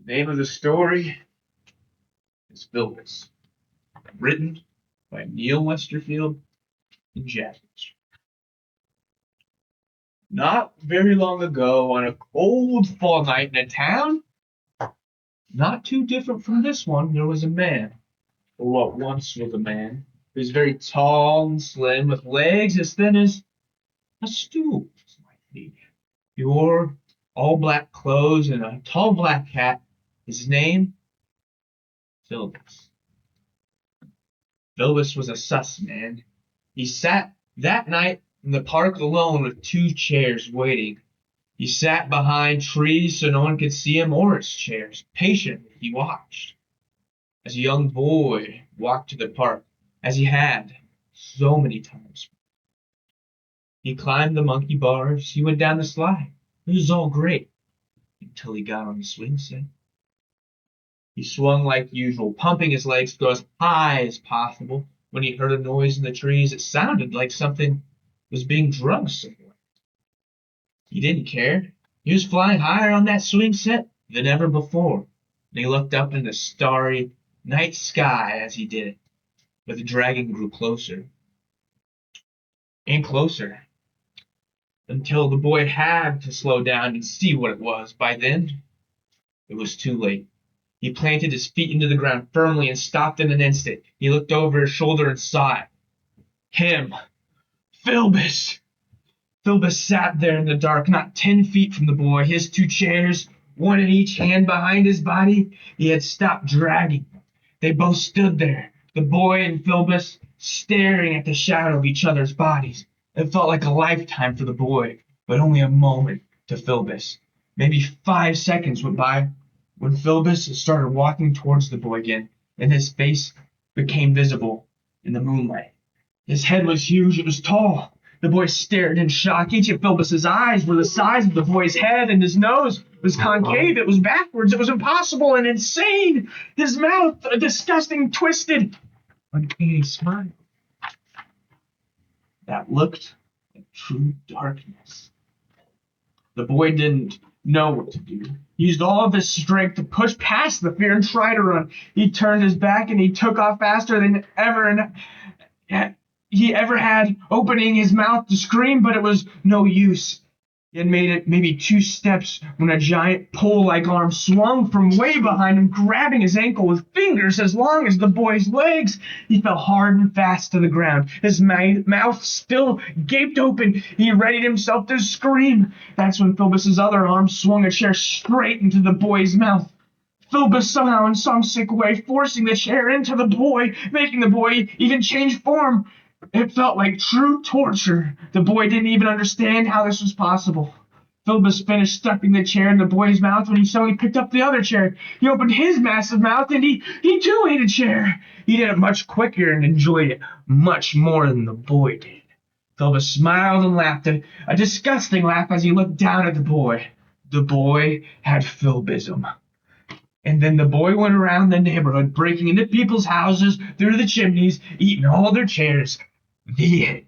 The name of the story is Filbus, written by Neil Westerfield and Jack. Not very long ago, on a cold fall night in a town, not too different from this one, there was a man, or what once was a man. He was very tall and slim, with legs as thin as a stool might be. He wore all black clothes and a tall black hat. His name, Filbus. Filbus was a sus man. He sat that night in the park alone with two chairs waiting. He sat behind trees so no one could see him or his chairs. Patiently he watched as a young boy walked to the park, as he had so many times. He climbed the monkey bars, he went down the slide. It was all great until he got on the swing set. He swung like usual, pumping his legs to go as high as possible. When he heard a noise in the trees, it sounded like something was being drugged somewhere. He didn't care. He was flying higher on that swing set than ever before, and he looked up in the starry night sky as he did it. But the dragon grew closer and closer until the boy had to slow down and see what it was. By then, it was too late. He planted his feet into the ground firmly and stopped in an instant. He looked over his shoulder and saw it. Him. Filbus. Filbus sat there in the dark, not 10 feet from the boy, his two chairs, one in each hand behind his body. He had stopped dragging. They both stood there, the boy and Filbus, staring at the shadow of each other's bodies. It felt like a lifetime for the boy, but only a moment to Filbus. Maybe 5 seconds went by when Filbus started walking towards the boy again, and his face became visible in the moonlight. His head was huge, it was tall. The boy stared in shock. Each of Filbus's eyes were the size of the boy's head, and his nose was concave. It was backwards. It was impossible and insane. His mouth, a disgusting, twisted, uncanny smile that looked like true darkness. The boy didn't know what to do. He used all of his strength to push past the fear and try to run. He turned his back and he took off faster than ever and he ever had, opening his mouth to scream, but it was no use. He had made it maybe 2 steps when a giant pole-like arm swung from way behind him, grabbing his ankle with fingers as long as the boy's legs. He fell hard and fast to the ground. His mouth still gaped open. He readied himself to scream. That's when Filbus's other arm swung a chair straight into the boy's mouth. Filbus somehow in some sick way forcing the chair into the boy, making the boy even change form. It felt like true torture. The boy didn't even understand how this was possible. Filbus finished stuffing the chair in the boy's mouth when he suddenly picked up the other chair. He opened his massive mouth and he too ate a chair. He did it much quicker and enjoyed it much more than the boy did. Filbus smiled and laughed, a disgusting laugh as he looked down at the boy. The boy had Filbism. And then the boy went around the neighborhood, breaking into people's houses, through the chimneys, eating all their chairs. The end.